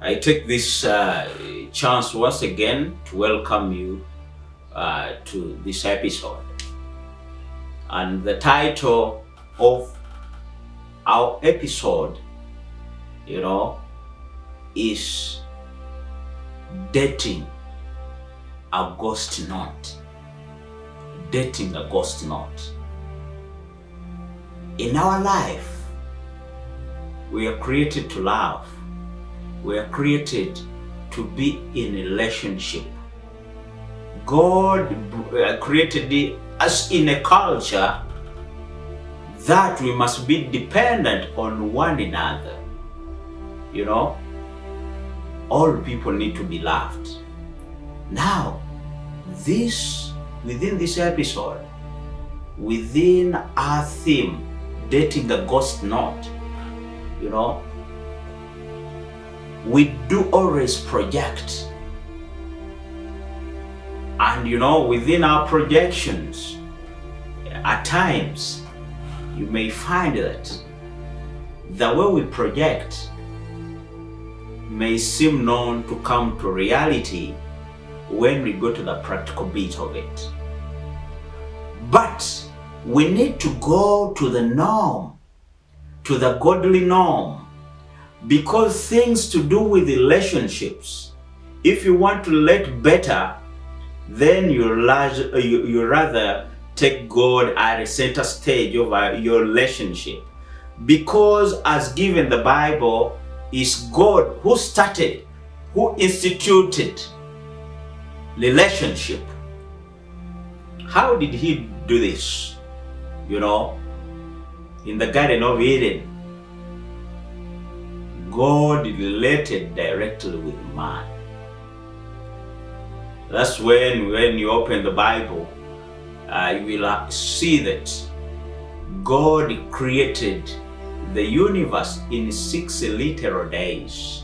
I take this chance once again to welcome you to this episode. And the title of our episode, is Dating a Ghost Note. Dating a Ghost Note. In our life, we are created to love. We are created to be in a relationship. God created us in a culture that we must be dependent on one another. All people need to be loved. Now, within this episode, within our theme, dating a ghost note, we do always project. And within our projections, at times, you may find that the way we project may seem known to come to reality when we go to the practical bit of it. But we need to go to the norm, to the godly norm, because things to do with relationships, if you want to relate better, then you rather take God at a center stage of your relationship. Because as given the Bible, is God who started, who instituted relationship. How did he do this? In the Garden of Eden, God related directly with man. That's when you open the Bible, you will see that God created the universe in 6 literal days.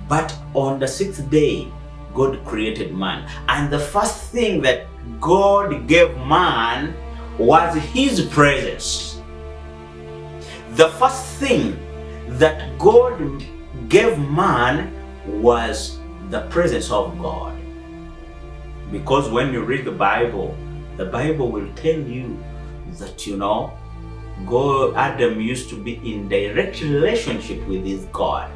But on the 6th day, God created man. And the first thing that God gave man was his presence. The first thing that God gave man was the presence of God. Because when you read the Bible will tell you that, Adam used to be in direct relationship with his God.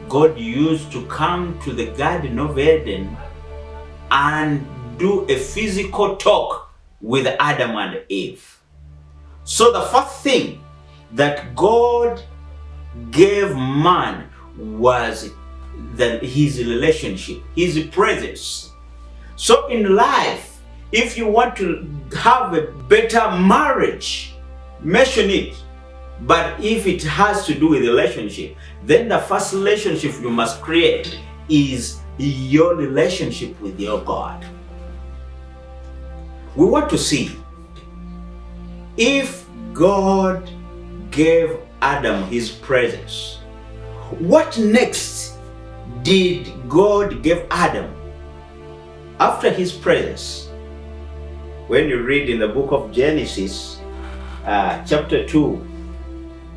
God used to come to the Garden of Eden and do a physical talk with Adam and Eve. So the first thing that God gave man was his relationship, his presence. So in life, if you want to have a better marriage, mention it. But if it has to do with relationship, then the first relationship you must create is your relationship with your God. We want to see if God gave Adam his presence, what next did God give Adam after his presence? When you read in the book of Genesis, chapter 2,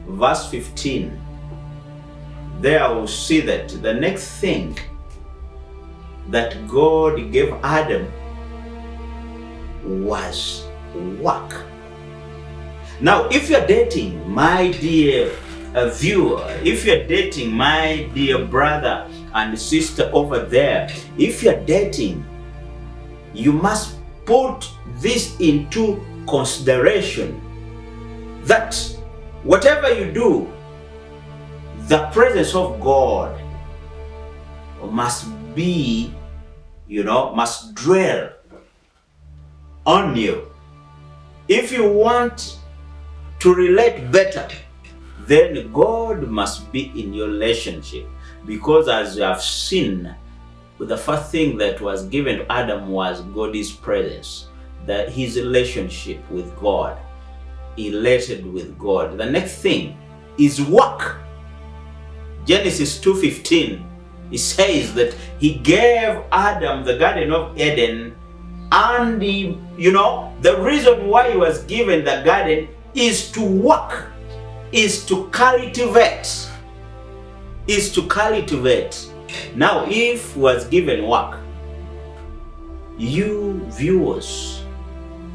verse 15, there we'll see that the next thing that God gave Adam was work. Now, if you're dating, my dear viewer, if you're dating, my dear brother and sister over there, if you're dating, you must put this into consideration, that whatever you do, the presence of God must be, must dwell on you. If you want to relate better, then God must be in your relationship. Because as you have seen, the first thing that was given to Adam was God's presence, that his relationship with God, he related with God. The next thing is work. Genesis 2:15, it says that he gave Adam the Garden of Eden, and the reason why he was given the garden is to work, is to cultivate. Now, if was given work, you viewers,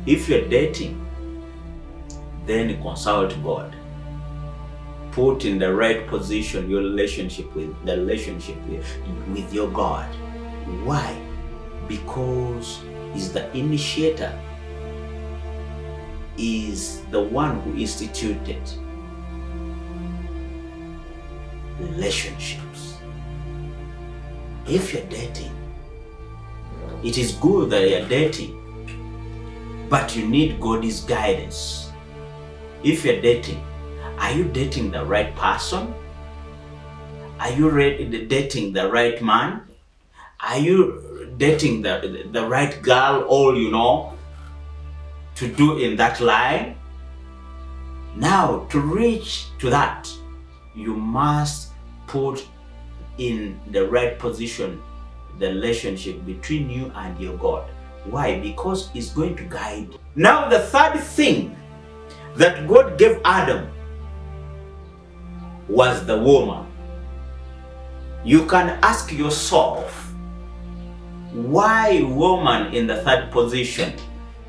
if you're dating, then consult God. Put in the right position your relationship with your God. Why? Because He's the initiator, is the one who instituted relationships. If you're dating, it is good that you're dating, but you need God's guidance. If you're dating, are you dating the right person? Are you dating the right man? Are you dating the right girl, all to do in that line? Now, to reach to that, you must put in the right position the relationship between you and your God. Why? Because He's going to guide you. Now, the third thing that God gave Adam was the woman. You can ask yourself, why woman in the third position?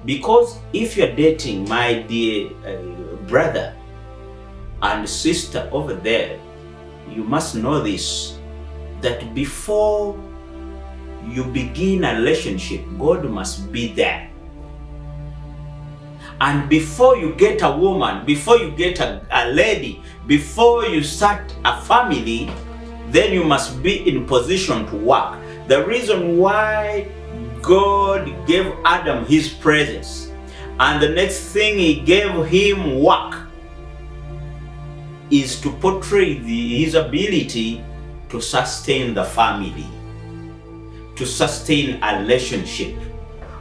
Because if you're dating, my dear brother and sister over there, you must know this, that before you begin a relationship, God must be there. And before you get a woman, before you get a lady, before you start a family, then you must be in position to work. The reason why God gave Adam His presence, and the next thing He gave him work, is to portray His ability to sustain the family, to sustain a relationship.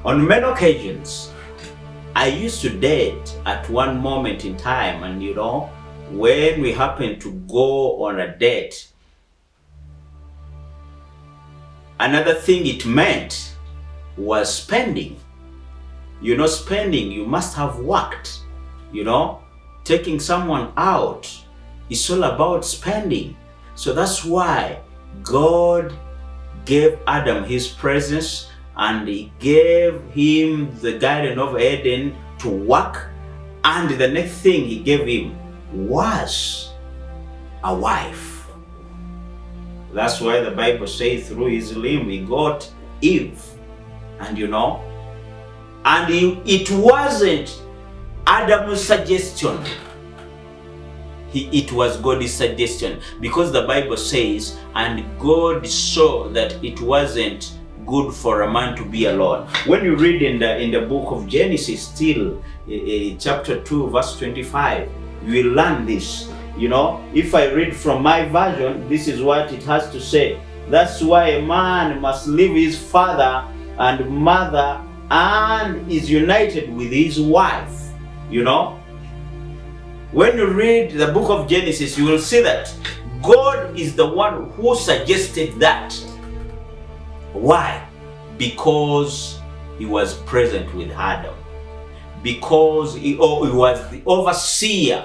On many occasions, I used to date at one moment in time, and when we happened to go on a date, another thing it meant was spending. Spending, you must have worked. Taking someone out, it's all about spending. So that's why God gave Adam His presence, and He gave him the Garden of Eden to work, and the next thing He gave him was a wife. That's why the Bible says through his limb He got Eve. And it wasn't Adam's suggestion. It was God's suggestion, because the Bible says, and God saw that it wasn't good for a man to be alone. When you read in the book of Genesis, still chapter 2 verse 25, you will learn this. If I read from my version, this is what it has to say. That's why a man must leave his father and mother and is united with his wife. When you read the book of Genesis, you will see that God is the one who suggested that. Why? Because He was present with Adam. Because he was the overseer.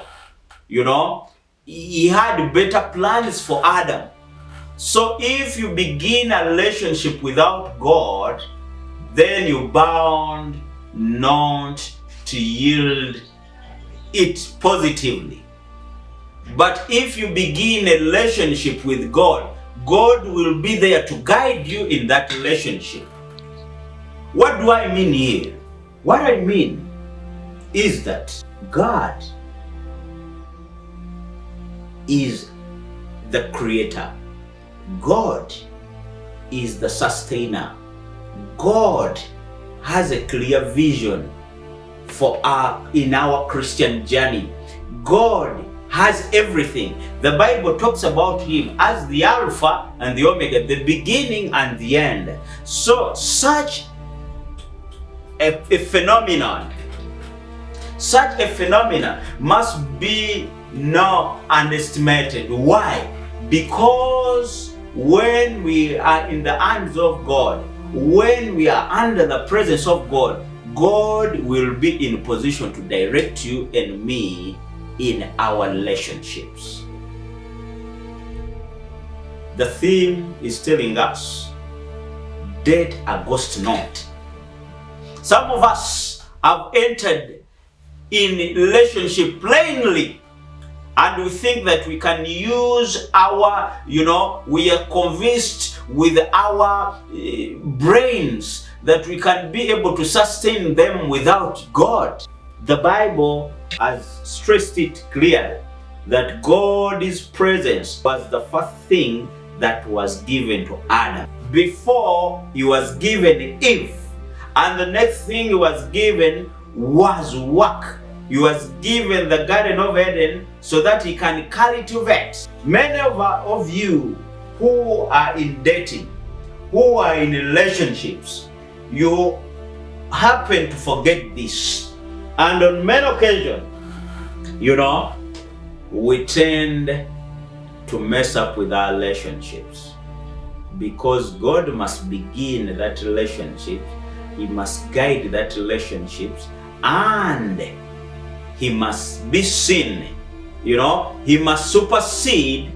He had better plans for Adam. So if you begin a relationship without God, then you're bound not to yield it positively. But if you begin a relationship with God, God will be there to guide you in that relationship. What do I mean here? What I mean is that God is the creator. God is the sustainer. God has a clear vision in our Christian journey. God has everything. The Bible talks about Him as the Alpha and the Omega, the beginning and the end. So such a phenomenon must be not underestimated. Why? Because when we are in the hands of God, when we are under the presence of God, God will be in position to direct you and me in our relationships. The theme is telling us, date a ghost not. Some of us have entered in relationship plainly, and we think that we can use our, we are convinced with our brains that we can be able to sustain them without God. The Bible has stressed it clearly that God's presence was the first thing that was given to Adam before he was given Eve. And the next thing he was given was work. He was given the Garden of Eden so that he can cultivate. Many of you who are in dating, who are in relationships, you happen to forget this. And on many occasions, we tend to mess up with our relationships because God must begin that relationship. He must guide that relationship, and he must be seen. He must supersede,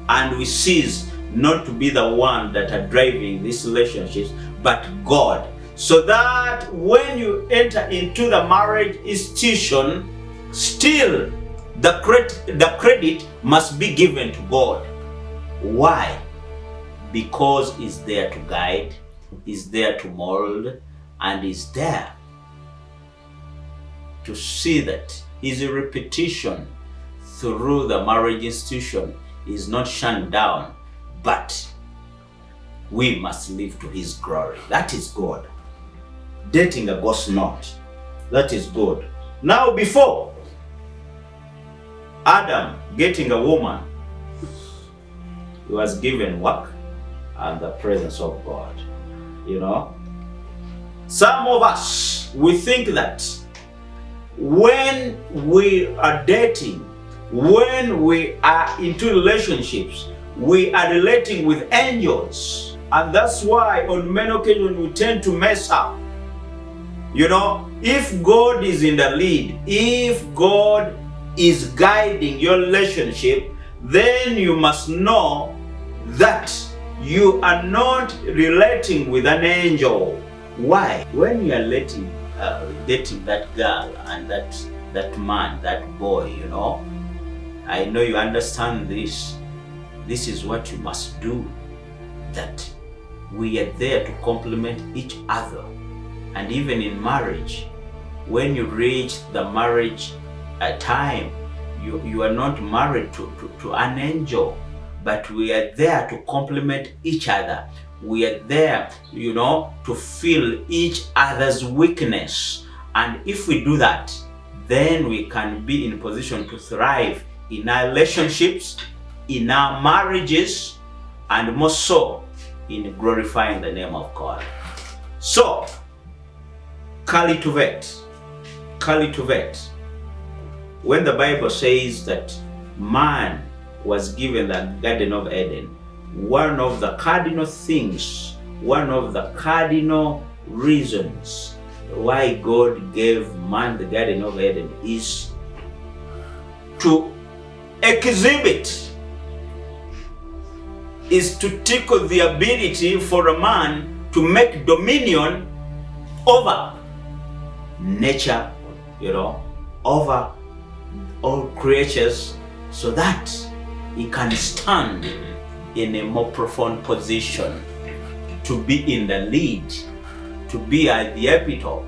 and we cease not to be the one that are driving these relationships, but God. So that when you enter into the marriage institution, still the credit must be given to God. Why? Because He's there to guide, He's there to mold, and He's there to see that His repetition through the marriage institution is not shunned down, but we must live to His glory. That is God. Dating a ghost not. That is good. Now, before Adam getting a woman, he was given work and the presence of God. Some of us, we think that when we are dating, when we are into relationships, we are relating with angels. And that's why on many occasions we tend to mess up. If God is in the lead, if God is guiding your relationship, then you must know that you are not relating with an angel. Why? When you are dating that girl and that man, that boy, I know you understand this. This is what you must do. That we are there to complement each other. And even in marriage, when you reach the marriage time, you are not married to an angel, but we are there to complement each other. We are there, to fill each other's weakness. And if we do that, then we can be in a position to thrive in our relationships, in our marriages, and more so in glorifying the name of God. So, cultivate. When the Bible says that man was given the Garden of Eden, one of the cardinal things, one of the cardinal reasons why God gave man the Garden of Eden is to exhibit, is to tickle the ability for a man to make dominion over nature, over all creatures, so that he can stand in a more profound position, to be in the lead, to be at the epitome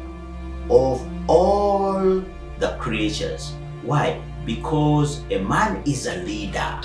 of all the creatures. Why? Because a man is a leader.